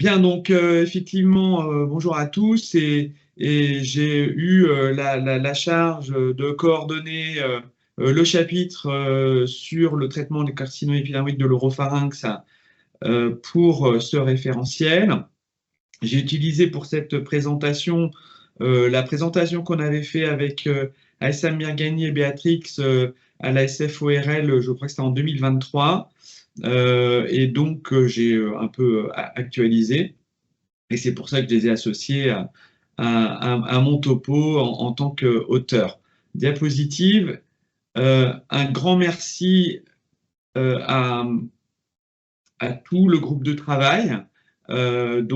Bien, donc effectivement, bonjour à tous et j'ai eu la charge de coordonner le chapitre sur le traitement des carcinomes épidermiques de l'oropharynx pour ce référentiel. J'ai utilisé pour cette présentation la présentation qu'on avait fait avec Aïssam Mirghani et Béatrix à la SFORL, je crois que c'était en 2023. Et donc, j'ai un peu actualisé. Et c'est pour ça que je les ai associés à mon topo en tant qu'auteur. Diapositive. Un grand merci à tout le groupe de travail. On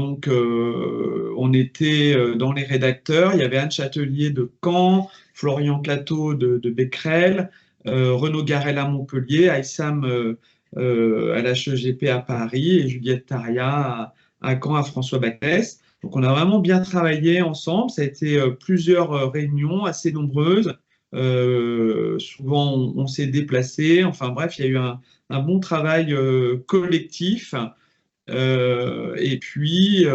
était dans les rédacteurs. Il y avait Anne Châtelier de Caen, Florian Clateau de Becquerel, Renaud Garel à Montpellier, Aïssam à l'HEGP à Paris et Juliette Taria à Caen, à François Bactès. Donc, on a vraiment bien travaillé ensemble. Ça a été plusieurs réunions assez nombreuses. Souvent, on s'est déplacé. Enfin bref, il y a eu un bon travail collectif. Et puis,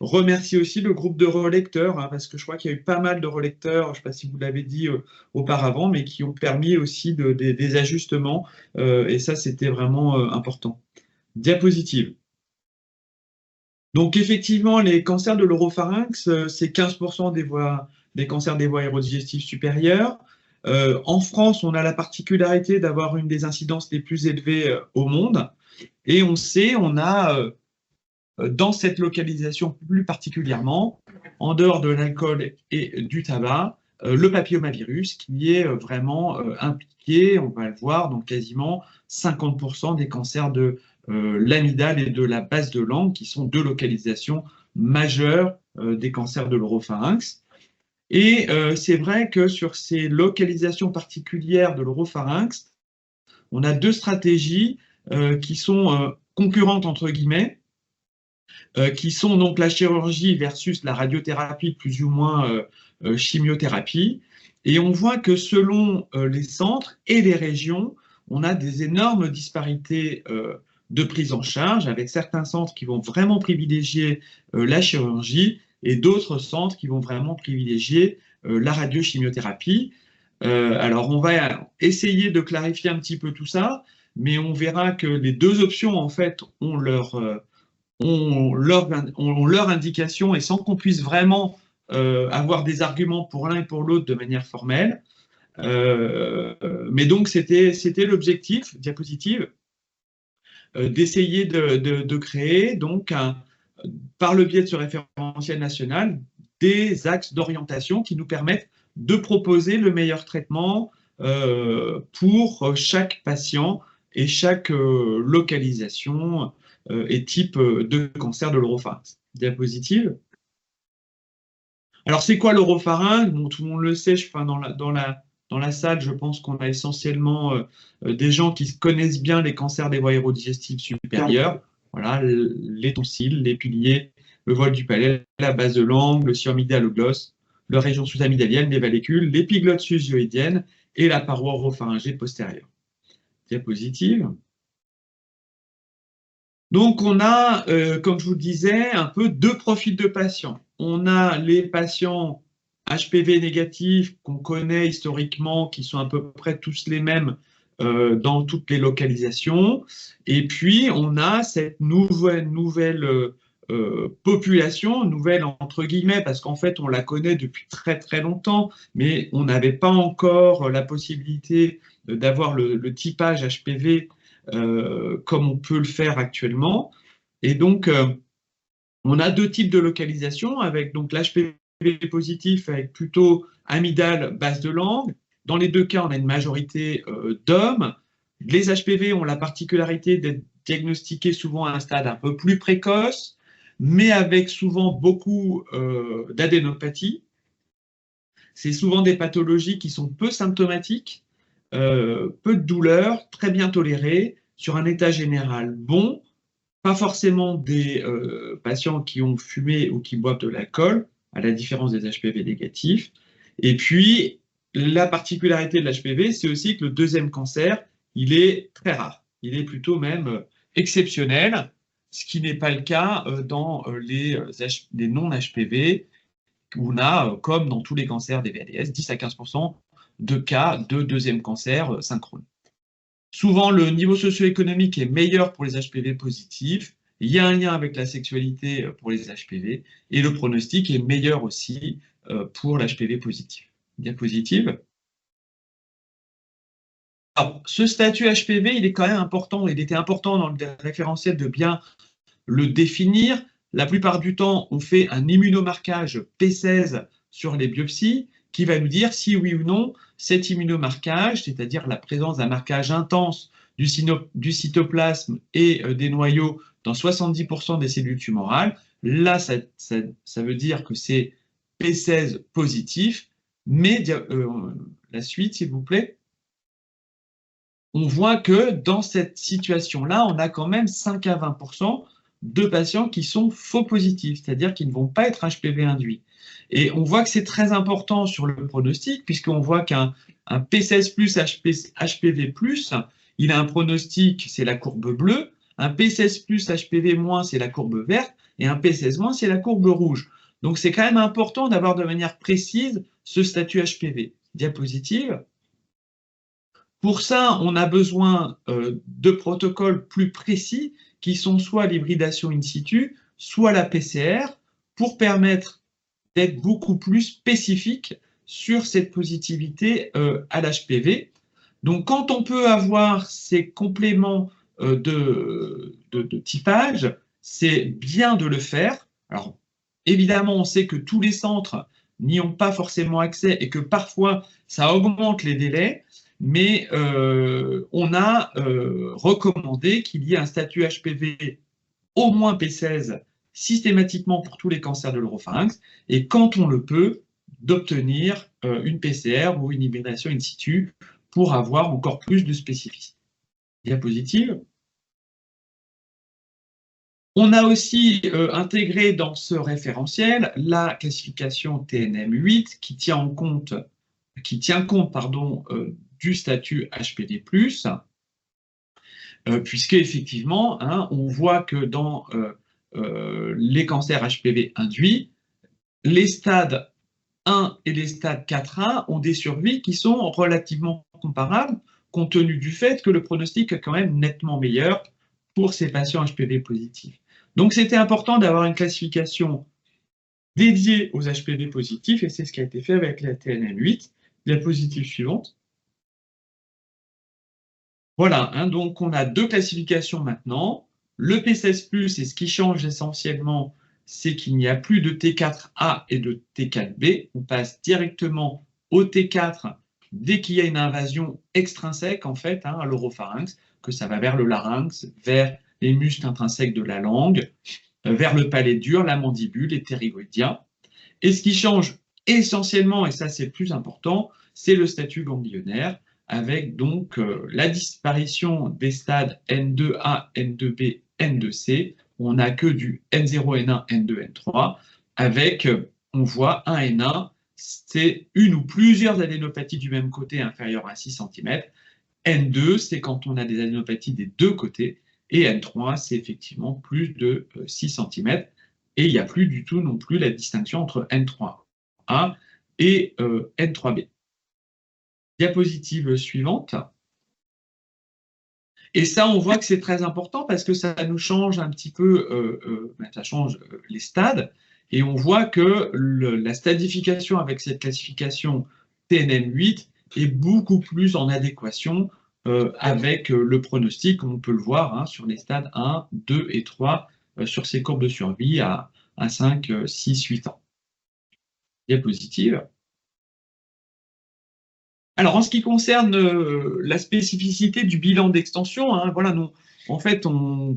remercier aussi le groupe de relecteurs, hein, parce que je crois qu'il y a eu pas mal de relecteurs, je ne sais pas si vous l'avez dit auparavant, mais qui ont permis aussi des ajustements. Et ça, c'était vraiment important. Diapositive. Donc, effectivement, les cancers de l'oropharynx, c'est 15% des cancers des voies aérodigestives supérieures. En France, on a la particularité d'avoir une des incidences les plus élevées au monde. Et on sait, on a dans cette localisation plus particulièrement, en dehors de l'alcool et du tabac, le papillomavirus qui est vraiment impliqué, on va le voir, dans quasiment 50% des cancers de l'amygdale et de la base de langue, qui sont deux localisations majeures des cancers de l'oropharynx. Et c'est vrai que sur ces localisations particulières de l'oropharynx, on a deux stratégies qui sont concurrentes entre guillemets, qui sont donc la chirurgie versus la radiothérapie, plus ou moins chimiothérapie. Et on voit que selon les centres et les régions, on a des énormes disparités de prise en charge, avec certains centres qui vont vraiment privilégier la chirurgie et d'autres centres qui vont vraiment privilégier la radiochimiothérapie. Alors, on va essayer de clarifier un petit peu tout ça, mais on verra que les deux options, en fait, ont leur indication et sans qu'on puisse vraiment avoir des arguments pour l'un et pour l'autre de manière formelle. Mais donc, c'était l'objectif, diapositive, d'essayer de créer, donc, par le biais de ce référentiel national, des axes d'orientation qui nous permettent de proposer le meilleur traitement pour chaque patient et chaque localisation et type de cancer de l'oropharynx. Diapositive. Alors, c'est quoi l'oropharynx? Bon, tout le monde le sait, dans la salle, je pense qu'on a essentiellement des gens qui connaissent bien les cancers des voies aérodigestives supérieures. Voilà, les tonsilles, les piliers, le voile du palais, la base de langue, le sciamygdaloglosse, la région sous-amygdalienne, les vallécules, l'épiglotte sus-hyoïdienne et la paroi oropharyngée postérieure. Diapositive. Donc, on a, comme je vous le disais, un peu deux profils de patients. On a les patients HPV négatifs qu'on connaît historiquement, qui sont à peu près tous les mêmes dans toutes les localisations. Et puis, on a cette nouvelle population, nouvelle entre guillemets, parce qu'en fait, on la connaît depuis très très longtemps, mais on n'avait pas encore la possibilité d'avoir le typage HPV comme on peut le faire actuellement. Et donc, on a deux types de localisation, avec donc l'HPV positif, avec plutôt amygdale, base de langue. Dans les deux cas, on a une majorité d'hommes. Les HPV ont la particularité d'être diagnostiqués souvent à un stade un peu plus précoce, mais avec souvent beaucoup d'adénopathie. C'est souvent des pathologies qui sont peu symptomatiques, peu de douleur, très bien tolérées, sur un état général bon, pas forcément des patients qui ont fumé ou qui boivent de l'alcool, à la différence des HPV négatifs. Et puis, la particularité de l'HPV, c'est aussi que le deuxième cancer, il est très rare. Il est plutôt même exceptionnel. ce qui n'est pas le cas dans les non-HPV, où on a, comme dans tous les cancers des VADS, 10 à 15% de cas de deuxième cancer synchrone. Souvent, le niveau socio-économique est meilleur pour les HPV positifs. Il y a un lien avec la sexualité pour les HPV et le pronostic est meilleur aussi pour l'HPV positif. Diapositive. Alors, ce statut HPV, il est quand même important. Il était important dans le référentiel de bien le définir. La plupart du temps, on fait un immunomarquage P16 sur les biopsies qui va nous dire si oui ou non cet immunomarquage, c'est-à-dire la présence d'un marquage intense du cytoplasme et des noyaux dans 70% des cellules tumorales, là, ça veut dire que c'est P16 positif, mais la suite, s'il vous plaît. On voit que dans cette situation-là, on a quand même 5 à 20% de patients qui sont faux positifs, c'est-à-dire qui ne vont pas être HPV induits. Et on voit que c'est très important sur le pronostic, puisqu'on voit qu'un P16 plus HPV plus, il a un pronostic, c'est la courbe bleue, un P16 plus HPV moins, c'est la courbe verte, et un P16 moins, c'est la courbe rouge. Donc c'est quand même important d'avoir de manière précise ce statut HPV. Diapositive. Pour ça, on a besoin de protocoles plus précis qui sont soit l'hybridation in situ, soit la PCR, pour permettre d'être beaucoup plus spécifique sur cette positivité à l'HPV. Donc, quand on peut avoir ces compléments de typage, c'est bien de le faire. Alors, évidemment, on sait que tous les centres n'y ont pas forcément accès et que parfois, ça augmente les délais, mais on a recommandé qu'il y ait un statut HPV au moins P16 systématiquement pour tous les cancers de l'oropharynx, et quand on le peut, d'obtenir une PCR ou une hybridation in situ pour avoir encore plus de spécificité. Diapositive. On a aussi intégré dans ce référentiel la classification TNM8 qui tient compte du statut HPV+, puisque effectivement, hein, on voit que dans les cancers HPV induits, les stades 1 et les stades 4A ont des survies qui sont relativement comparables, compte tenu du fait que le pronostic est quand même nettement meilleur pour ces patients HPV positifs. Donc c'était important d'avoir une classification dédiée aux HPV positifs, et c'est ce qui a été fait avec la TNM8. Diapositive suivante. Voilà, hein, donc on a deux classifications maintenant. Le P16+, et ce qui change essentiellement, c'est qu'il n'y a plus de T4A et de T4B. On passe directement au T4 dès qu'il y a une invasion extrinsèque, en fait, hein, à l'oropharynx, que ça va vers le larynx, vers les muscles intrinsèques de la langue, vers le palais dur, la mandibule, les ptérygoïdiens. Et ce qui change essentiellement, et ça c'est le plus important, c'est le statut ganglionnaire, avec donc la disparition des stades N2A, N2B, N2C. On n'a que du N0, N1, N2, N3, avec, on voit, un N1, c'est une ou plusieurs adénopathies du même côté inférieures à 6 cm. N2, c'est quand on a des adénopathies des deux côtés. Et N3, c'est effectivement plus de 6 cm. Et il n'y a plus du tout non plus la distinction entre N3A et N3B. Diapositive suivante. Et ça, on voit que c'est très important parce que ça nous change un petit peu, ça change les stades. Et on voit que la stadification avec cette classification TNM8 est beaucoup plus en adéquation avec le pronostic, comme on peut le voir hein, sur les stades 1, 2 et 3, sur ces courbes de survie à 5, 6, 8 ans. Diapositive. Alors, en ce qui concerne la spécificité du bilan d'extension, hein, voilà, en fait,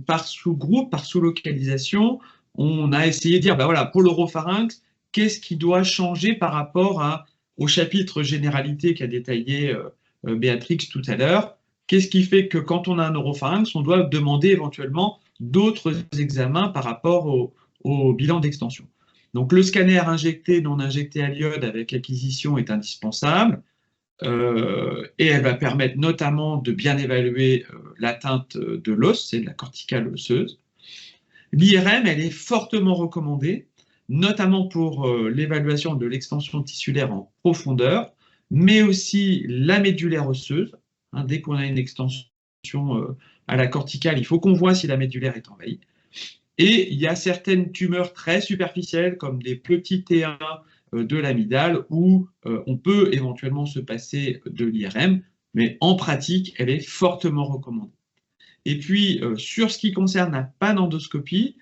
par sous-groupe, par sous-localisation, on a essayé de dire, ben voilà, pour l'oropharynx, qu'est-ce qui doit changer par rapport au chapitre généralité qu'a détaillé Béatrix tout à l'heure? Qu'est-ce qui fait que quand on a un oropharynx, on doit demander éventuellement d'autres examens par rapport au bilan d'extension? Donc, le scanner injecté, non injecté à l'iode avec acquisition est indispensable. Et elle va permettre notamment de bien évaluer l'atteinte de l'os, c'est de la corticale osseuse. L'IRM, elle est fortement recommandée, notamment pour l'évaluation de l'extension tissulaire en profondeur, mais aussi la médulaire osseuse. Hein, dès qu'on a une extension à la corticale, il faut qu'on voit si la médulaire est envahie. Et il y a certaines tumeurs très superficielles, comme des petits T1 de l'amygdale, où on peut éventuellement se passer de l'IRM, mais en pratique, elle est fortement recommandée. Et puis, sur ce qui concerne la panendoscopie,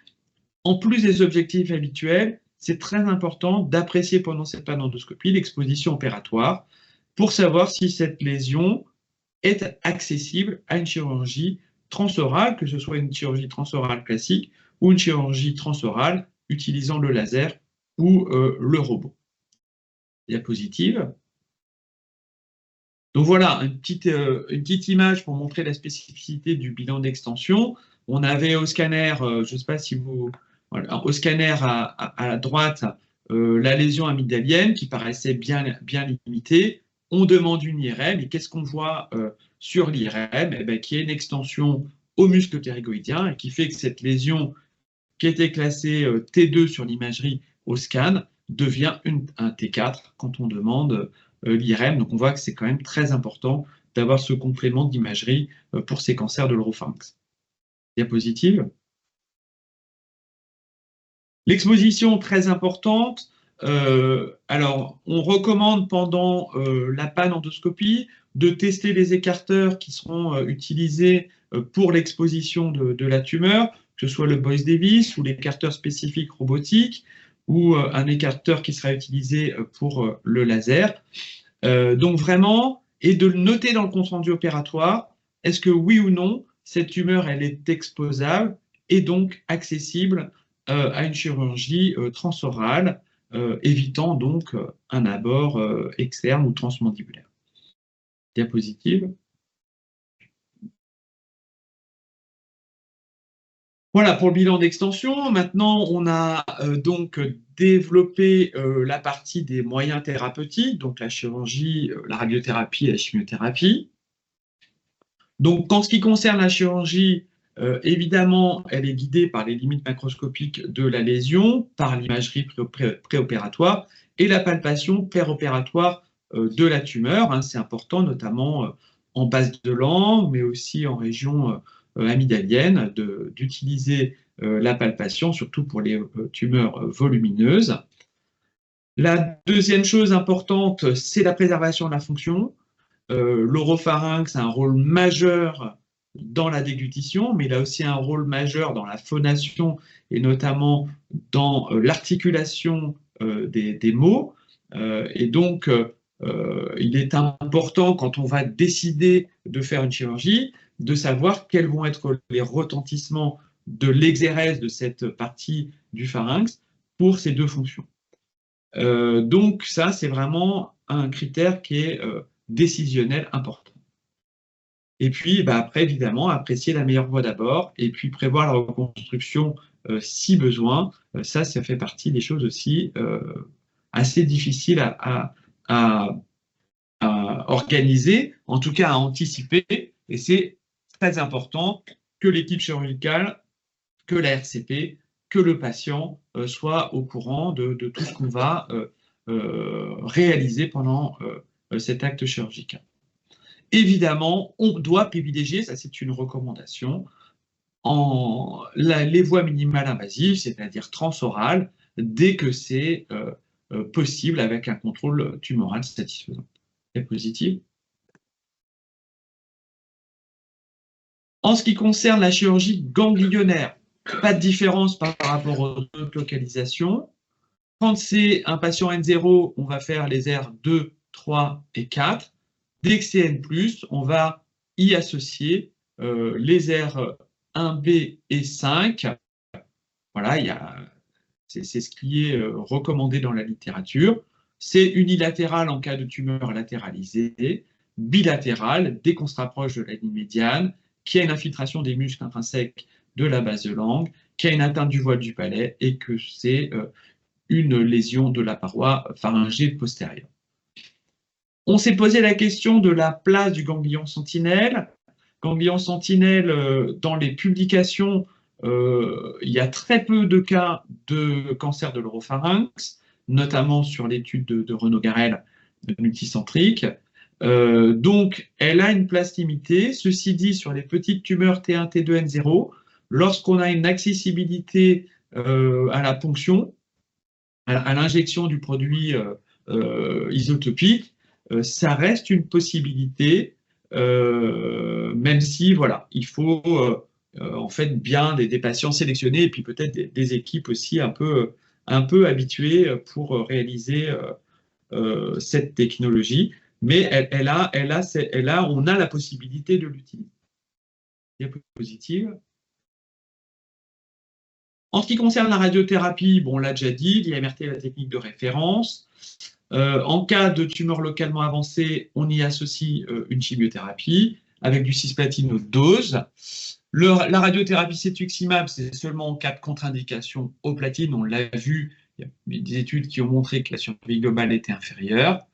en plus des objectifs habituels, c'est très important d'apprécier pendant cette panendoscopie l'exposition opératoire pour savoir si cette lésion est accessible à une chirurgie transorale, que ce soit une chirurgie transorale classique ou une chirurgie transorale utilisant le laser ou le robot. Diapositive. Donc voilà, une petite image pour montrer la spécificité du bilan d'extension. On avait au scanner, je ne sais pas si vous... Voilà, au scanner à la droite, la lésion amygdalienne qui paraissait bien limitée. On demande une IRM et qu'est-ce qu'on voit sur l'IRM? Eh bien, qu'il y a une extension au muscle ptérygoïdien et qui fait que cette lésion qui était classée T2 sur l'imagerie au scan devient un T4 quand on demande l'IRM. Donc on voit que c'est quand même très important d'avoir ce complément d'imagerie pour ces cancers de l'oropharynx. Diapositive. L'exposition très importante. Alors, on recommande pendant la panendoscopie de tester les écarteurs qui seront utilisés pour l'exposition de la tumeur, que ce soit le Boyce Davis ou l'écarteur spécifique robotique ou un écarteur qui sera utilisé pour le laser. Donc vraiment, et de le noter dans le compte-rendu opératoire, est-ce que oui ou non, cette tumeur, elle est exposable et donc accessible à une chirurgie transorale, évitant donc un abord externe ou transmandibulaire. Diapositive. Voilà pour le bilan d'extension. Maintenant, on a donc développé la partie des moyens thérapeutiques, donc la chirurgie, la radiothérapie et la chimiothérapie. Donc, en ce qui concerne la chirurgie, évidemment, elle est guidée par les limites macroscopiques de la lésion, par l'imagerie préopératoire et la palpation péropératoire de la tumeur. Hein, c'est important, notamment en base de langue, mais aussi en région amygdalienne, d'utiliser la palpation, surtout pour les tumeurs volumineuses. La deuxième chose importante, c'est la préservation de la fonction. L'oropharynx a un rôle majeur dans la déglutition, mais il a aussi un rôle majeur dans la phonation et notamment dans l'articulation des mots. Et donc, il est important, quand on va décider de faire une chirurgie, de savoir quels vont être les retentissements de l'exérèse de cette partie du pharynx pour ces deux fonctions. Donc ça, c'est vraiment un critère qui est décisionnel important. Et puis, bah, après, évidemment, apprécier la meilleure voie d'abord, et puis prévoir la reconstruction si besoin. Ça fait partie des choses aussi assez difficiles à organiser, en tout cas à anticiper, et c'est très important que l'équipe chirurgicale, que la RCP, que le patient soit au courant de tout ce qu'on va réaliser pendant cet acte chirurgical. Évidemment, on doit privilégier, ça c'est une recommandation, les voies minimales invasives, c'est-à-dire transorales, dès que c'est possible avec un contrôle tumoral satisfaisant. Diapositive. En ce qui concerne la chirurgie ganglionnaire, pas de différence par rapport aux autres localisations. Quand c'est un patient N0, on va faire les R 2, 3 et 4. Dès que c'est N+, on va y associer les R 1B et 5. Voilà, c'est ce qui est recommandé dans la littérature. C'est unilatéral en cas de tumeur latéralisée, bilatéral dès qu'on se rapproche de la ligne médiane, qu'il y a une infiltration des muscles intrinsèques de la base de langue, qu'il y a une atteinte du voile du palais et que c'est une lésion de la paroi pharyngée postérieure. On s'est posé la question de la place du ganglion sentinelle. Ganglion sentinelle, dans les publications, il y a très peu de cas de cancer de l'oropharynx, notamment sur l'étude de Renaud Garel multicentrique. Donc, elle a une place limitée. Ceci dit, sur les petites tumeurs T1, T2, N0, lorsqu'on a une accessibilité à la ponction, à l'injection du produit isotopique, ça reste une possibilité, même si, voilà, il faut en fait bien des patients sélectionnés et puis peut-être des équipes aussi un peu habituées pour réaliser cette technologie. Mais on a la possibilité de l'utiliser. Diapositive. En ce qui concerne la radiothérapie, bon, on l'a déjà dit, l'IMRT est la technique de référence. En cas de tumeur localement avancée, on y associe une chimiothérapie avec du cisplatine haute dose. La radiothérapie cétuximab, c'est seulement en cas de contre-indication au platine. On l'a vu, il y a des études qui ont montré que la survie globale était inférieure.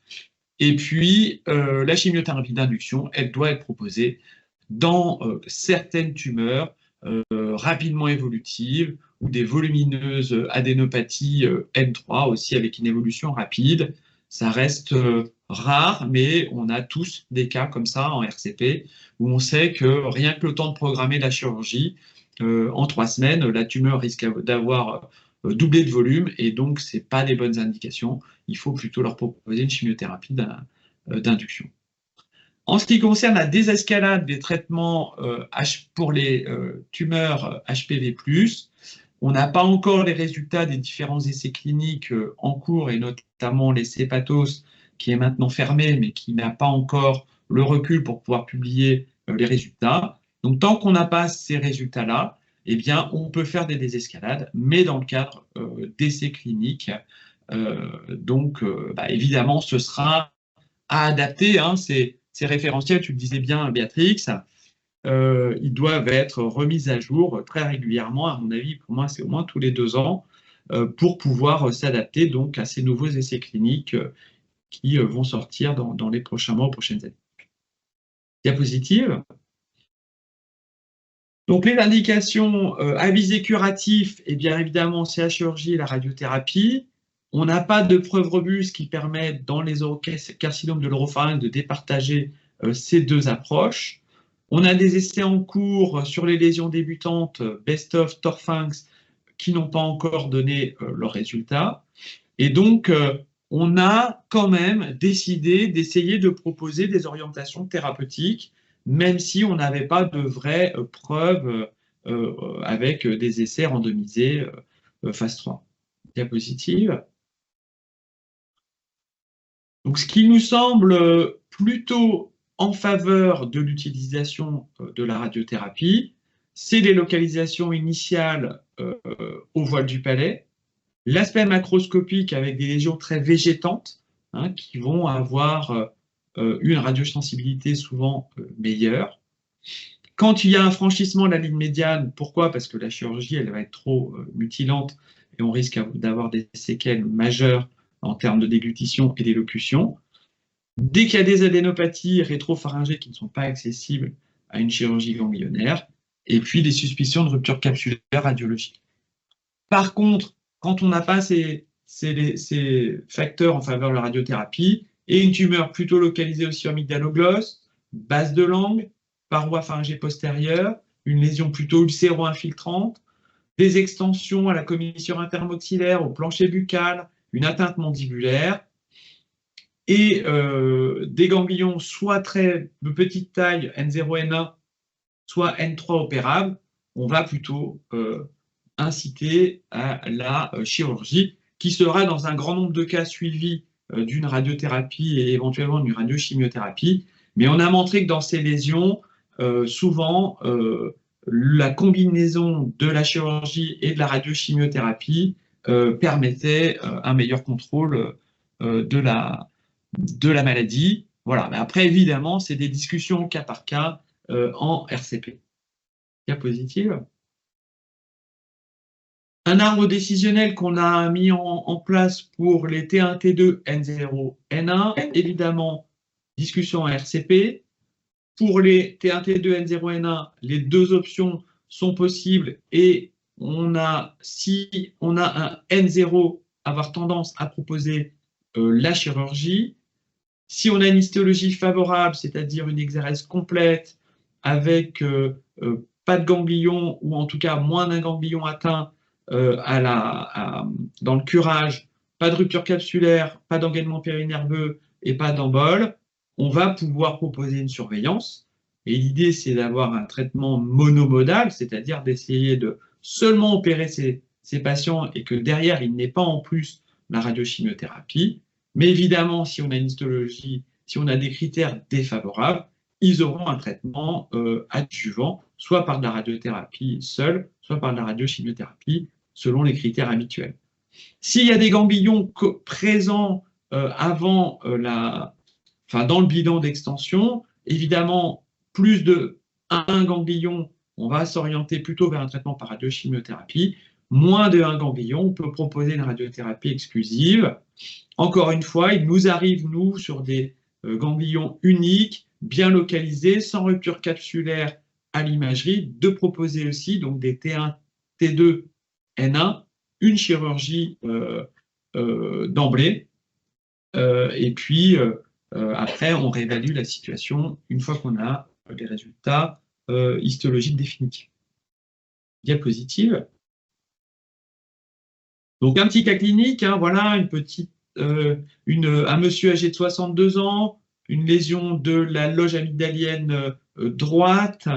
Et puis, la chimiothérapie d'induction, elle doit être proposée dans certaines tumeurs rapidement évolutives ou des volumineuses adénopathies N3 aussi avec une évolution rapide. Ça reste rare, mais on a tous des cas comme ça en RCP où on sait que rien que le temps de programmer la chirurgie, en 3 semaines, la tumeur risque d'avoir doublé de volume et donc ce n'est pas des bonnes indications. Il faut plutôt leur proposer une chimiothérapie d'induction. En ce qui concerne la désescalade des traitements pour les tumeurs HPV+, on n'a pas encore les résultats des différents essais cliniques en cours, et notamment l'essai PATHOS, qui est maintenant fermé, mais qui n'a pas encore le recul pour pouvoir publier les résultats. Donc, tant qu'on n'a pas ces résultats-là, eh bien, on peut faire des désescalades, mais dans le cadre d'essais cliniques. Donc, évidemment, ce sera à adapter. Hein, ces référentiels, tu le disais bien, Béatrix, ils doivent être remis à jour très régulièrement. À mon avis, pour moi, c'est au moins tous les 2 ans pour pouvoir s'adapter donc à ces nouveaux essais cliniques qui vont sortir dans les prochains mois, aux prochaines années. Diapositive. Donc, les indications à visée curatif, et bien évidemment, c'est la chirurgie et la radiothérapie. On n'a pas de preuves robustes qui permettent, dans les carcinomes de l'oropharynx, de départager ces 2 approches. On a des essais en cours sur les lésions débutantes, Best-of, Torphinx, qui n'ont pas encore donné leurs résultats. Et donc, on a quand même décidé d'essayer de proposer des orientations thérapeutiques, même si on n'avait pas de vraies preuves avec des essais randomisés phase 3. Diapositive. Donc, ce qui nous semble plutôt en faveur de l'utilisation de la radiothérapie, c'est les localisations initiales au voile du palais, l'aspect macroscopique avec des lésions très végétantes, hein, qui vont avoir une radiosensibilité souvent meilleure. Quand il y a un franchissement de la ligne médiane, pourquoi? Parce que la chirurgie, elle va être trop mutilante et on risque d'avoir des séquelles majeures en termes de déglutition et d'élocution. Dès qu'il y a des adénopathies rétropharyngées qui ne sont pas accessibles à une chirurgie ganglionnaire, et puis des suspicions de rupture capsulaire radiologique. Par contre, quand on n'a pas ces facteurs en faveur de la radiothérapie, et une tumeur plutôt localisée au amygdaloglosse, base de langue, paroi pharyngée postérieure, une lésion plutôt ulcéro-infiltrante, des extensions à la commissure intermaxillaire, au plancher buccal, une atteinte mandibulaire, et des ganglions soit de petite taille, N0, N1, soit N3 opérables, on va plutôt inciter à la chirurgie, qui sera dans un grand nombre de cas suivi d'une radiothérapie et éventuellement d'une radiochimiothérapie. Mais on a montré que dans ces lésions, souvent, la combinaison de la chirurgie et de la radiochimiothérapie permettait un meilleur contrôle de la maladie. Voilà. Mais après, évidemment, c'est des discussions cas par cas en RCP. Diapositive. Un arbre décisionnel qu'on a mis en place pour les T1, T2, N0, N1, évidemment, discussion en RCP. Pour les T1, T2, N0, N1, les 2 options sont possibles et si on a un N0, avoir tendance à proposer la chirurgie. Si on a une histologie favorable, c'est-à-dire une exérèse complète avec pas de ganglion ou en tout cas moins d'un ganglion atteint dans le curage, pas de rupture capsulaire, pas d'engainement périnerveux et pas d'embole, on va pouvoir proposer une surveillance. Et l'idée, c'est d'avoir un traitement monomodal, c'est-à-dire d'essayer de seulement opérer ces patients et que derrière, il n'ait pas en plus la radiochimiothérapie. Mais évidemment, si on a une histologie, si on a des critères défavorables, ils auront un traitement adjuvant, soit par de la radiothérapie seule, soit par de la radiochimiothérapie, selon les critères habituels. S'il y a des ganglions présents avant dans le bilan d'extension, évidemment, plus de un ganglion, on va s'orienter plutôt vers un traitement par radiochimiothérapie. Moins de 1 ganglion, on peut proposer une radiothérapie exclusive. Encore une fois, il nous arrive, nous, sur des ganglions uniques, bien localisés, sans rupture capsulaire à l'imagerie, de proposer aussi donc des T1, T2, N1, une chirurgie d'emblée. Et puis, après, on réévalue la situation une fois qu'on a les résultats histologiques définitifs. Diapositive. Donc, un petit cas clinique, hein, voilà, un monsieur âgé de 62 ans, une lésion de la loge amygdalienne droite,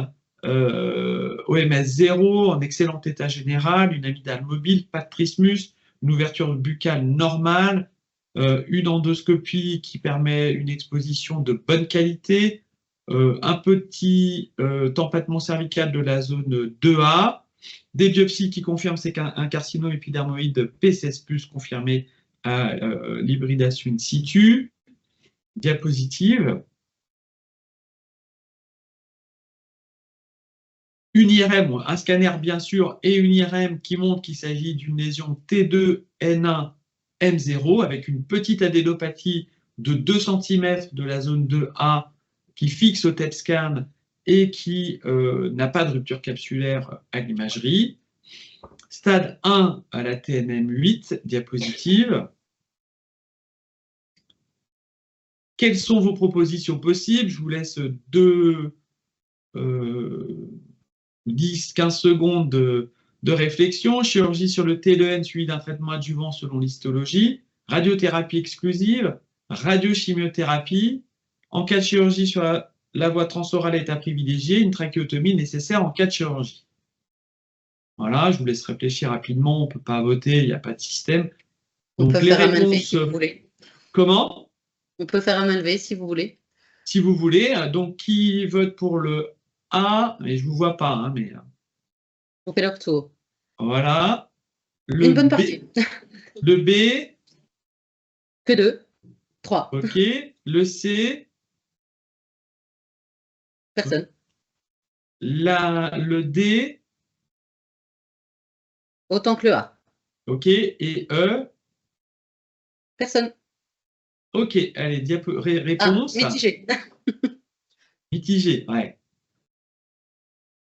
OMS 0, en excellent état général, une amygdale mobile, pas de trismus, une ouverture buccale normale, une endoscopie qui permet une exposition de bonne qualité, un petit tempêtement cervical de la zone 2A, des biopsies qui confirment c'est qu'un carcinome épidermoïde P16+, confirmé à l'hybridation in situ. Diapositive. Une IRM, un scanner bien sûr, et une IRM qui montre qu'il s'agit d'une lésion T2N1M0 avec une petite adénopathie de 2 cm de la zone 2A qui fixe au TET scan et qui n'a pas de rupture capsulaire à l'imagerie. Stade 1 à la TNM8, diapositive. Quelles sont vos propositions possibles? Je vous laisse 10-15 secondes de réflexion. Chirurgie sur le T2N suivi d'un traitement adjuvant selon l'histologie. Radiothérapie exclusive. Radiochimiothérapie. En cas de chirurgie sur la voie transorale est à privilégier. Une trachéotomie nécessaire en cas de chirurgie. Voilà, je vous laisse réfléchir rapidement. On ne peut pas voter, il n'y a pas de système. Donc, on peut faire un main levée si vous voulez. Comment? On peut faire un main levée si vous voulez. Si vous voulez. Donc, qui vote pour le A? Mais je ne vous vois pas. Hein, mais... On fait leur tour. Voilà. Une bonne partie. Le B. Que 2. 3. OK. Le C. Personne. Le D. Autant que le A. OK. Et E. Personne. OK. Allez, réponse. Mitigé. Mitigé, ouais.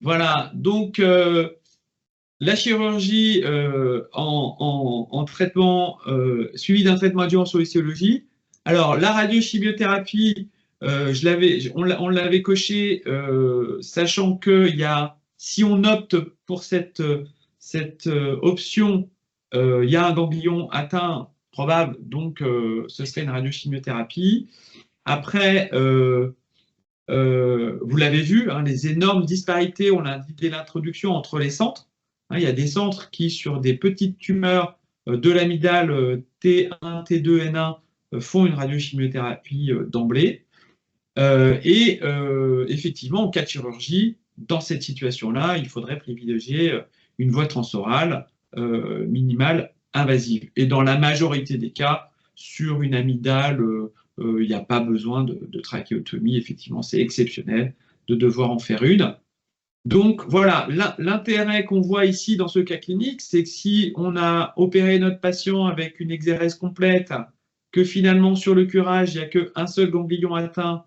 Voilà. Donc, la chirurgie en traitement suivi d'un traitement adjuvant sur histologie. Alors, la radiochimiothérapie, on l'avait coché, sachant que si on opte pour cette option, il y a un ganglion atteint probable, donc ce serait une radiochimiothérapie. Après, vous l'avez vu, hein, les énormes disparités, on l'a dit dès l'introduction, entre les centres. Hein, il y a des centres qui, sur des petites tumeurs de l'amygdale T1, T2, N1, font une radiochimiothérapie d'emblée. Et effectivement, en cas de chirurgie, dans cette situation-là, il faudrait privilégier une voie transorale minimale invasive. Et dans la majorité des cas, sur une amygdale, il n'y a pas besoin de trachéotomie. Effectivement, c'est exceptionnel de devoir en faire une. Donc voilà, l'intérêt qu'on voit ici dans ce cas clinique, c'est que si on a opéré notre patient avec une exérèse complète, que finalement sur le curage, il n'y a qu'un seul ganglion atteint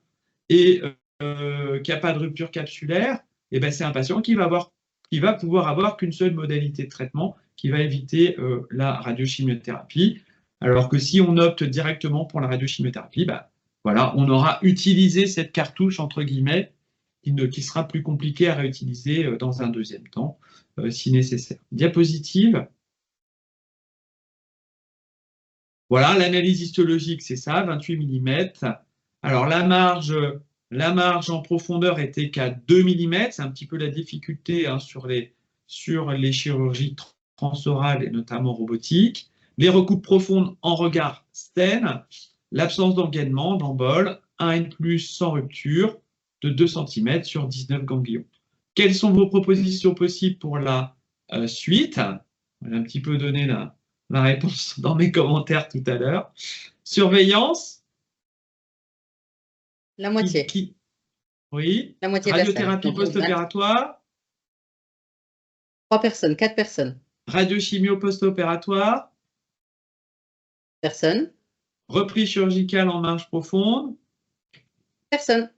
et qu'il n'y a pas de rupture capsulaire, et ben c'est un patient qui va avoir qui va pouvoir avoir qu'une seule modalité de traitement, qui va éviter la radiochimiothérapie. Alors que si on opte directement pour la radiochimiothérapie, bah, voilà, on aura utilisé cette cartouche, entre guillemets, qui sera plus compliquée à réutiliser dans un deuxième temps, si nécessaire. Diapositive. Voilà, l'analyse histologique, c'est ça, 28 mm. Alors, la marge en profondeur était qu'à 2 mm. C'est un petit peu la difficulté hein, sur les chirurgies transorales et notamment robotiques. Les recoupes profondes en regard Sten, l'absence d'engainement, d'embole, 1 N+, sans rupture, de 2 cm sur 19 ganglions. Quelles sont vos propositions possibles pour la suite? On a un petit peu donné la réponse dans mes commentaires tout à l'heure. Surveillance. La moitié. Oui. La moitié Radiothérapie post-opératoire. 3 personnes, 4 personnes. Radiochimio post-opératoire. Personne. Reprise chirurgicale en marge profonde. Personne.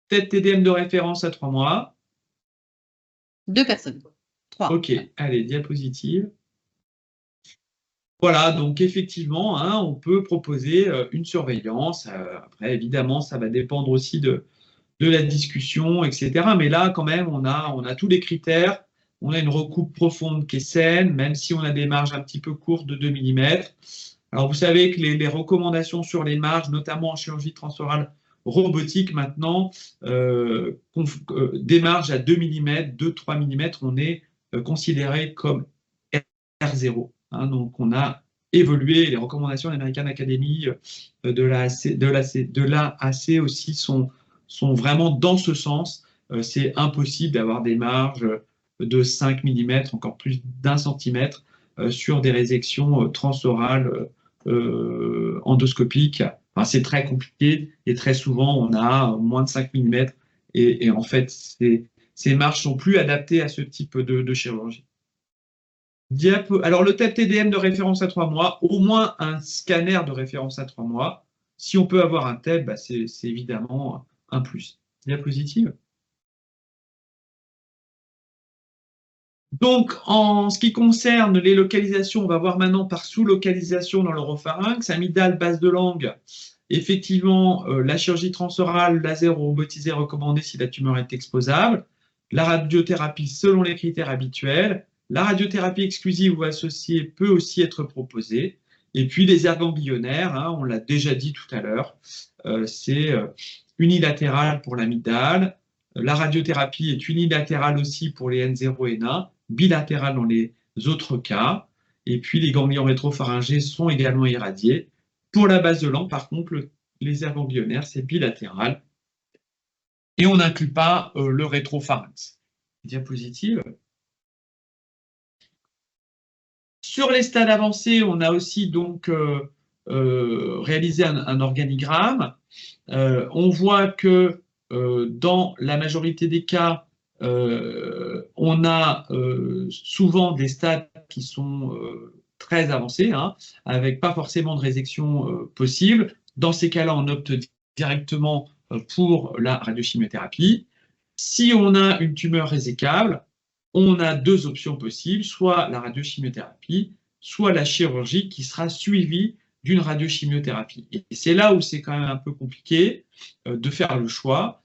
Tête TDM de référence à 3 mois. 2 personnes. 3. Ok, allez, diapositive. Voilà, donc effectivement, hein, on peut proposer une surveillance. Après, évidemment, ça va dépendre aussi de la discussion, etc. Mais là, quand même, on a tous les critères. On a une recoupe profonde qui est saine, même si on a des marges un petit peu courtes de 2 mm. Alors, vous savez que les recommandations sur les marges, notamment en chirurgie transorale robotique, maintenant, des marges à 2 mm, 2-3 mm, on est considéré comme R0. Hein, donc, on a évolué. Les recommandations de l'American Academy de l'AAC aussi sont vraiment dans ce sens. C'est impossible d'avoir des marges de 5 mm, encore plus d'1 centimètre sur des résections transorales endoscopiques. Enfin, c'est très compliqué et très souvent, on a moins de 5 mm et en fait, ces marges sont plus adaptées à ce type de chirurgie. Alors, le TEP TDM de référence à 3 mois, au moins un scanner de référence à 3 mois. Si on peut avoir un TEP, bah, c'est évidemment un plus. Diapositive. Donc, en ce qui concerne les localisations, on va voir maintenant par sous-localisation dans l'oropharynx, amygdale, base de langue. Effectivement, la chirurgie transorale, laser ou robotisée recommandée si la tumeur est exposable. La radiothérapie selon les critères habituels. La radiothérapie exclusive ou associée peut aussi être proposée. Et puis les aires ganglionnaires, hein, on l'a déjà dit tout à l'heure, c'est unilatéral pour l'amygdale. La radiothérapie est unilatérale aussi pour les N0 et N1, bilatérale dans les autres cas. Et puis les ganglions rétropharyngés sont également irradiés. Pour la base de langue, par contre, les aires ganglionnaires, c'est bilatéral. Et on n'inclut pas le rétropharynx. Diapositive. Sur les stades avancés, on a aussi donc réalisé un organigramme. On voit que dans la majorité des cas, on a souvent des stades qui sont très avancés, hein, avec pas forcément de résection possible. Dans ces cas-là, on opte directement pour la radiochimiothérapie. Si on a une tumeur résécable, on a 2 options possibles, soit la radiochimiothérapie, soit la chirurgie qui sera suivie d'une radiochimiothérapie. Et c'est là où c'est quand même un peu compliqué de faire le choix.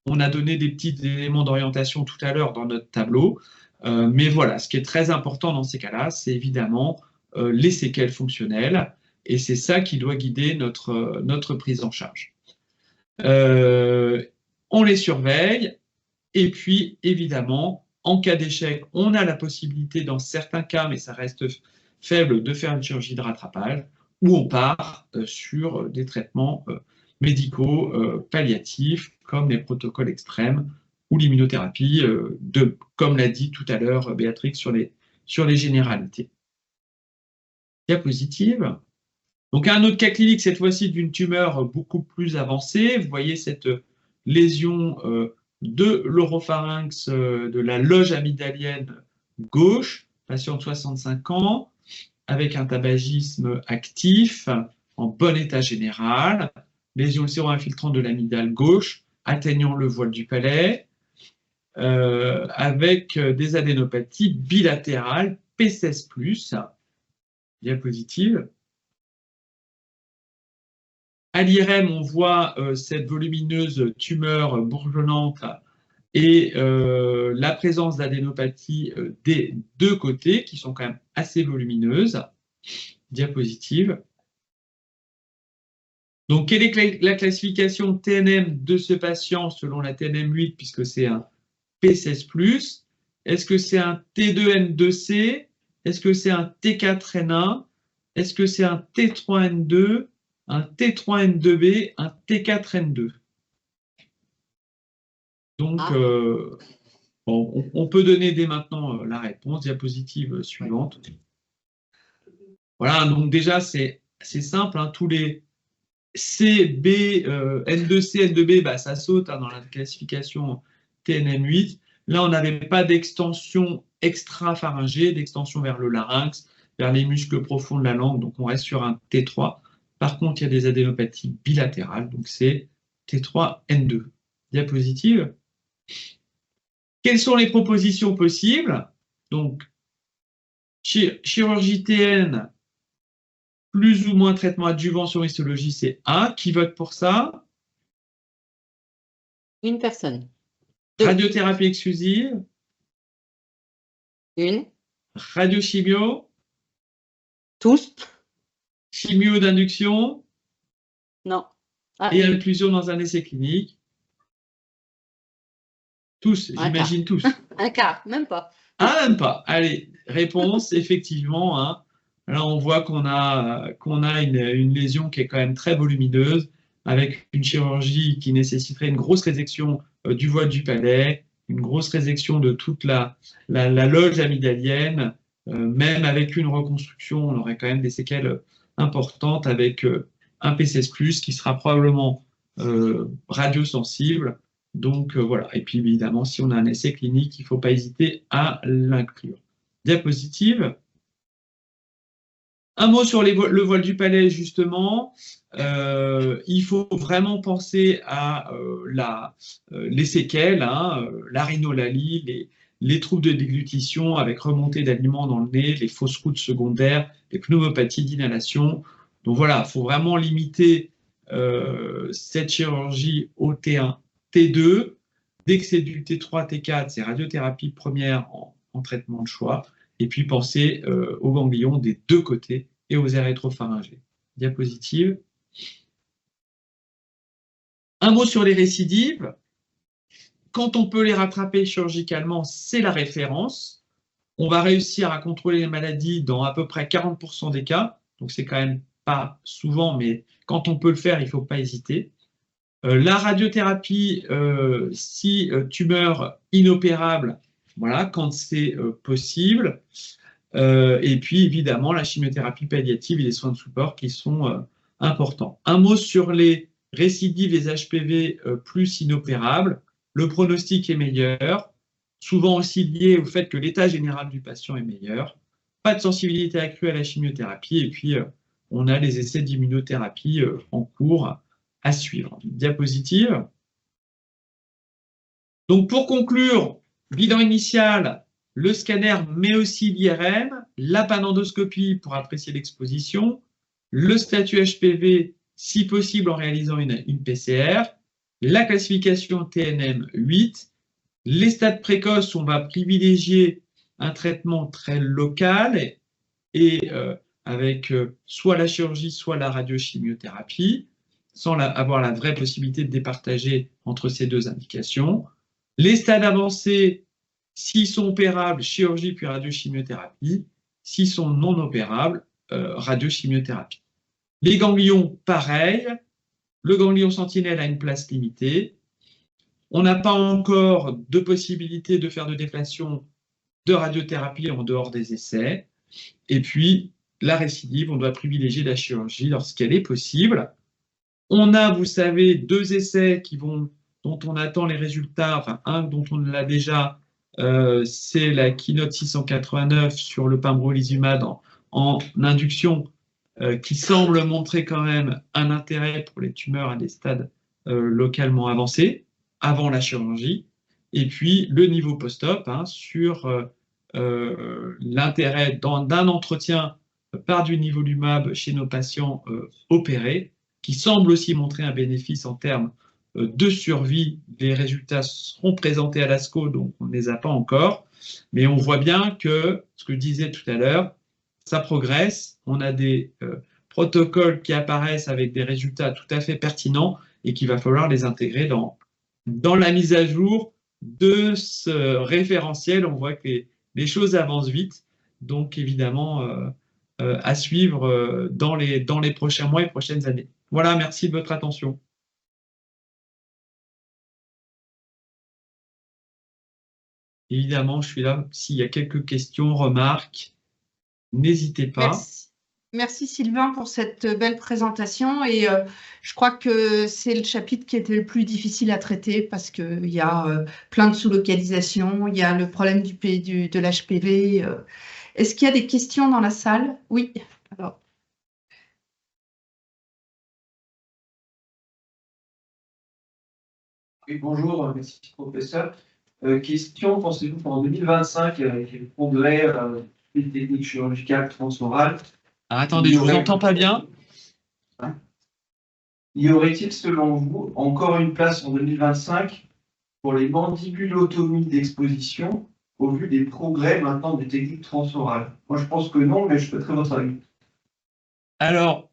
On a donné des petits éléments d'orientation tout à l'heure dans notre tableau, mais voilà, ce qui est très important dans ces cas-là, c'est évidemment les séquelles fonctionnelles, et c'est ça qui doit guider notre prise en charge. On les surveille, et puis évidemment, en cas d'échec, on a la possibilité, dans certains cas, mais ça reste faible, de faire une chirurgie de rattrapage, où on part sur des traitements médicaux palliatifs, comme les protocoles extrêmes ou l'immunothérapie, comme l'a dit tout à l'heure Béatrix sur les généralités. Diapositive. Donc un autre cas clinique, cette fois-ci d'une tumeur beaucoup plus avancée. Vous voyez cette lésion de l'oropharynx de la loge amygdalienne gauche, patient de 65 ans, avec un tabagisme actif, en bon état général, lésion séro-infiltrante de l'amygdale gauche, atteignant le voile du palais. avec des adénopathies bilatérales P16+. Diapositive. À l'IRM, on voit cette volumineuse tumeur bourgeonnante et la présence d'adénopathies des deux côtés, qui sont quand même assez volumineuses. Diapositive. Donc, quelle est la classification TNM de ce patient selon la TNM8, puisque c'est un P16+. Est-ce que c'est un T2N2C? Est-ce que c'est un T4N1? Est-ce que c'est un T3N2? Un T3N2B? Un T4N2? Donc, bon, on peut donner dès maintenant la réponse. Diapositive suivante. Voilà, donc déjà, c'est simple. Hein, tous les C, B, N2C, N2B, bah, ça saute hein, dans la classification TNM8. Là, on n'avait pas d'extension extra-pharyngée, d'extension vers le larynx, vers les muscles profonds de la langue, donc on reste sur un T3. Par contre, il y a des adénopathies bilatérales, donc c'est T3N2. Diapositive. Quelles sont les propositions possibles? Donc, chirurgie TN, plus ou moins traitement adjuvant sur histologie, c'est A. Qui vote pour ça? Une personne. Radiothérapie exclusive? Une. Radiochimio? Tous? Chimio d'induction? Non. Et inclusion dans un essai clinique? Tous, j'imagine tous. Un quart, même pas. Ah, même pas. Allez, réponse, effectivement. Hein. Là, on voit qu'on a une lésion qui est quand même très volumineuse, avec une chirurgie qui nécessiterait une grosse résection du voile du palais, une grosse résection de toute la loge amygdalienne. Même avec une reconstruction, on aurait quand même des séquelles importantes avec un P16+, qui sera probablement radiosensible. Donc voilà, et puis évidemment, si on a un essai clinique, il ne faut pas hésiter à l'inclure. Diapositive. Un mot sur le voile du palais, justement. Il faut vraiment penser à les séquelles, hein, la rhinolalie, les troubles de déglutition avec remontée d'aliments dans le nez, les fausses routes secondaires, les pneumopathies d'inhalation. Donc voilà, il faut vraiment limiter cette chirurgie au T1, T2. Dès que c'est du T3, T4, c'est radiothérapie première en traitement de choix. Et puis penser aux ganglions des deux côtés et aux aires rétropharyngées. Diapositive. Un mot sur les récidives. Quand on peut les rattraper chirurgicalement, c'est la référence. On va réussir à contrôler les maladies dans à peu près 40% des cas. Donc c'est quand même pas souvent, mais quand on peut le faire, il ne faut pas hésiter. La radiothérapie, si tumeur inopérable, voilà, quand c'est possible. Et puis, évidemment, la chimiothérapie palliative et les soins de support qui sont importants. Un mot sur les récidives, les HPV plus inopérables. Le pronostic est meilleur, souvent aussi lié au fait que l'état général du patient est meilleur. Pas de sensibilité accrue à la chimiothérapie. Et puis, on a les essais d'immunothérapie en cours à suivre. Diapositive. Donc, pour conclure, bilan initial, le scanner, mais aussi l'IRM, la panendoscopie pour apprécier l'exposition, le statut HPV, si possible en réalisant une PCR, la classification TNM 8, les stades précoces, on va privilégier un traitement très local et avec soit la chirurgie, soit la radiochimiothérapie, sans avoir la vraie possibilité de départager entre ces deux indications. Les stades avancés, s'ils sont opérables, chirurgie puis radiochimiothérapie. S'ils sont non opérables, radiochimiothérapie. Les ganglions, pareil. Le ganglion sentinelle a une place limitée. On n'a pas encore de possibilité de faire de déflation de radiothérapie en dehors des essais. Et puis, la récidive, on doit privilégier la chirurgie lorsqu'elle est possible. On a, vous savez, 2 essais dont on attend les résultats, enfin un dont on l'a déjà, c'est la Keynote 689 sur le pembrolizumab en induction, qui semble montrer quand même un intérêt pour les tumeurs à des stades localement avancés, avant la chirurgie. Et puis le niveau post-op sur l'intérêt d'un entretien par du nivolumab chez nos patients opérés, qui semble aussi montrer un bénéfice en termes de survie. Les résultats seront présentés à l'ASCO, donc on ne les a pas encore. Mais on voit bien que, ce que je disais tout à l'heure, ça progresse. On a des protocoles qui apparaissent avec des résultats tout à fait pertinents et qu'il va falloir les intégrer dans la mise à jour de ce référentiel. On voit que les choses avancent vite. Donc, évidemment, à suivre dans les prochains mois et prochaines années. Voilà, merci de votre attention. Évidemment, je suis là. S'il y a quelques questions, remarques, n'hésitez pas. Merci. Merci Sylvain pour cette belle présentation et je crois que c'est le chapitre qui était le plus difficile à traiter parce qu'il y a plein de sous-localisations, il y a le problème de l'HPV. Est-ce qu'il y a des questions dans la salle? Oui. Alors. Oui, bonjour, merci professeur. Question, pensez-vous qu'en 2025, avec le progrès des techniques chirurgicales transorales, attendez, je ne vous entends pas bien. Y aurait-il, selon vous, encore une place en 2025 pour les mandibulotomies d'exposition au vu des progrès maintenant des techniques transorales? Moi, je pense que non, mais je souhaiterais votre avis. Alors,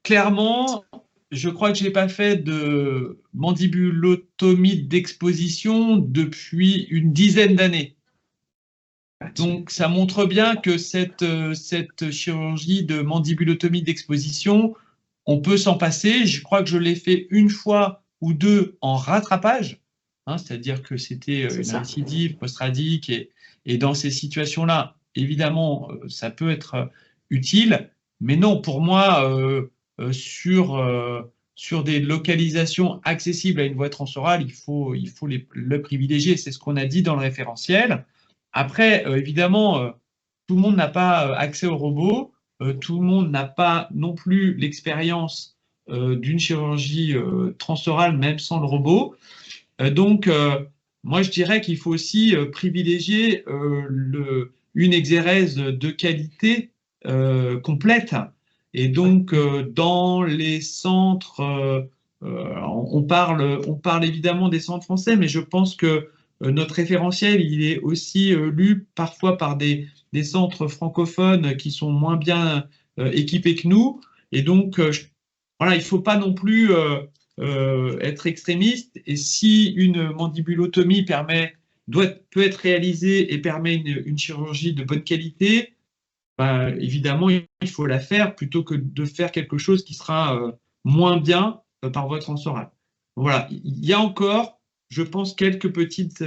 clairement, je crois que je n'ai pas fait de mandibulotomie d'exposition depuis une dizaine d'années. Donc, ça montre bien que cette chirurgie de mandibulotomie d'exposition, on peut s'en passer. Je crois que je l'ai fait une fois ou deux en rattrapage, c'est-à-dire que c'était une récidive post-radique et dans ces situations-là, évidemment, ça peut être utile. Mais non, pour moi, sur des localisations accessibles à une voie transorale, il faut le privilégier. C'est ce qu'on a dit dans le référentiel. Après, évidemment, tout le monde n'a pas accès au robot, tout le monde n'a pas non plus l'expérience d'une chirurgie transorale, même sans le robot. Donc, moi, je dirais qu'il faut aussi privilégier une exérèse de qualité complète. Et donc, dans les centres, on parle évidemment des centres français, mais je pense que notre référentiel, il est aussi lu parfois par des centres francophones qui sont moins bien équipés que nous. Et donc, voilà, il ne faut pas non plus être extrémiste. Et si une mandibulotomie peut être réalisée et permet une chirurgie de bonne qualité, évidemment, il faut la faire plutôt que de faire quelque chose qui sera moins bien par voie transorale. Voilà, il y a encore, je pense, quelques petites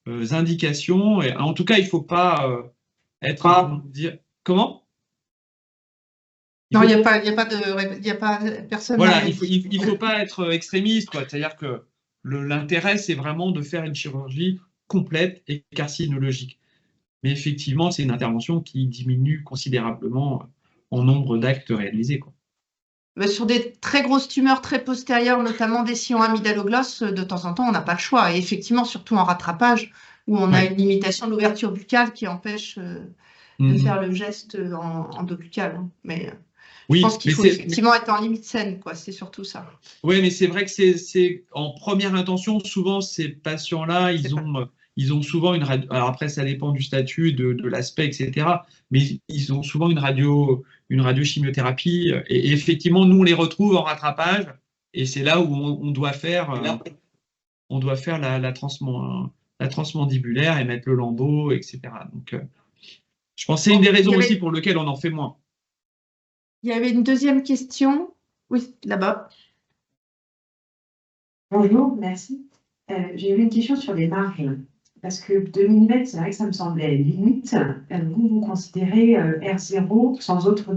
indications. Et, en tout cas, il ne faut pas être... Comment? Non, il n'y a pas personne. Voilà, il ne faut pas être extrémiste, quoi. C'est-à-dire que l'intérêt, c'est vraiment de faire une chirurgie complète et carcinologique. Mais effectivement, c'est une intervention qui diminue considérablement en nombre d'actes réalisés, quoi. Sur des très grosses tumeurs très postérieures, notamment des sillons amygdaloglosses, de temps en temps, on n'a pas le choix. Et effectivement, surtout en rattrapage, où on a une limitation de l'ouverture buccale qui empêche de faire le geste endobuccal. Mais je pense qu'il faut effectivement être en limite saine, quoi. C'est surtout ça. Oui, mais c'est vrai que c'est en première intention, souvent, ces patients-là, ils ont souvent une radio. Alors après, ça dépend du statut, de l'aspect, etc. Mais ils ont souvent une radiochimiothérapie. Et effectivement, nous, on les retrouve en rattrapage. Et c'est là où on doit faire la transmandibulaire et mettre le lambeau, etc. Donc, je pense que c'est une des raisons aussi pour lesquelles on en fait moins. Il y avait une deuxième question. Oui, là-bas. Bonjour, merci. J'ai une question sur les marges. Parce que 2 mm, c'est vrai que ça me semblait limite. Vous considérez R0 sans autre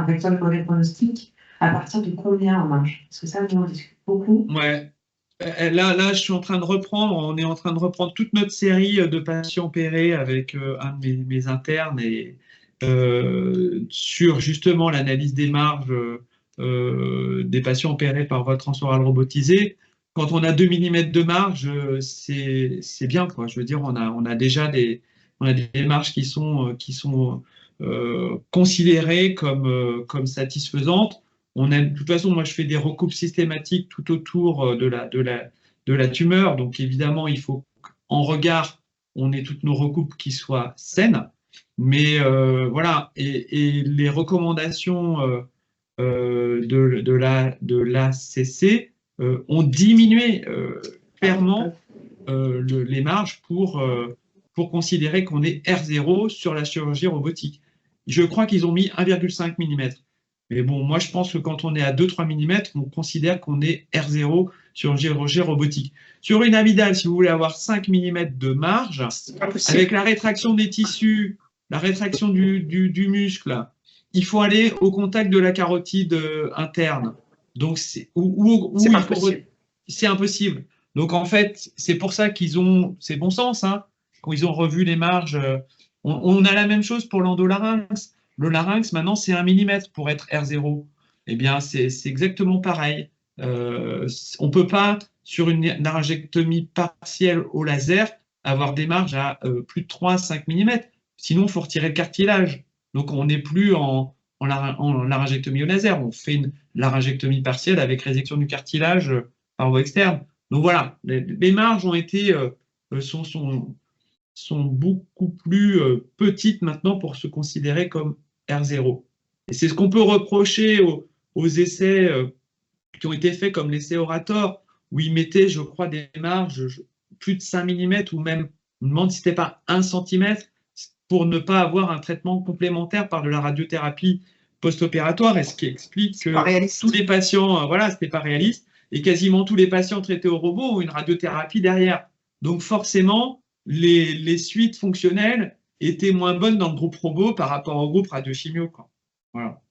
vecteur de mauvais pronostic à partir de combien en marge? Parce que ça, nous, on discute beaucoup. Ouais. Là, je suis en train de reprendre. On est en train de reprendre toute notre série de patients opérés avec un de mes internes et sur justement l'analyse des marges des patients opérés par voie transorale robotisée. quand on a 2 mm de marge, c'est bien, quoi. Je veux dire, on a déjà des marges qui sont considérées comme satisfaisantes. De toute façon, moi, je fais des recoupes systématiques tout autour de la tumeur. Donc, évidemment, il faut qu'en regard, on ait toutes nos recoupes qui soient saines. Mais voilà, et les recommandations de l'ACC ont diminué clairement les marges pour considérer qu'on est R0 sur la chirurgie robotique. Je crois qu'ils ont mis 1,5 mm. Mais bon, moi, je pense que quand on est à 2-3 mm, on considère qu'on est R0 sur une chirurgie robotique. Sur une amygdale, si vous voulez avoir 5 mm de marge, avec la rétraction des tissus, la rétraction du muscle, il faut aller au contact de la carotide interne. Donc, c'est impossible. Donc, en fait, c'est pour ça c'est bon sens, hein, quand ils ont revu les marges. On a la même chose pour l'endolarynx. Le larynx, maintenant, c'est 1 mm pour être R0. Eh bien, c'est exactement pareil. On ne peut pas, sur une laryngectomie partielle au laser, avoir des marges à plus de 3-5 mm. Sinon, il faut retirer le cartilage. Donc, on n'est plus en laryngectomie au laser. On fait une laryngectomie partielle avec résection du cartilage par voie externe. Donc, voilà, les marges ont été, sont beaucoup plus petites maintenant pour se considérer comme R0. Et c'est ce qu'on peut reprocher aux essais qui ont été faits, comme l'essai Orator, où ils mettaient, je crois, des marges plus de 5 mm, ou même, on me demande si ce n'était pas 1 cm, pour ne pas avoir un traitement complémentaire par de la radiothérapie post-opératoire, et ce qui explique que tous les patients, voilà, ce n'était pas réaliste, et quasiment tous les patients traités au robot ont une radiothérapie derrière. Donc forcément, les suites fonctionnelles étaient moins bonnes dans le groupe robot par rapport au groupe radiochimio, quoi. Voilà.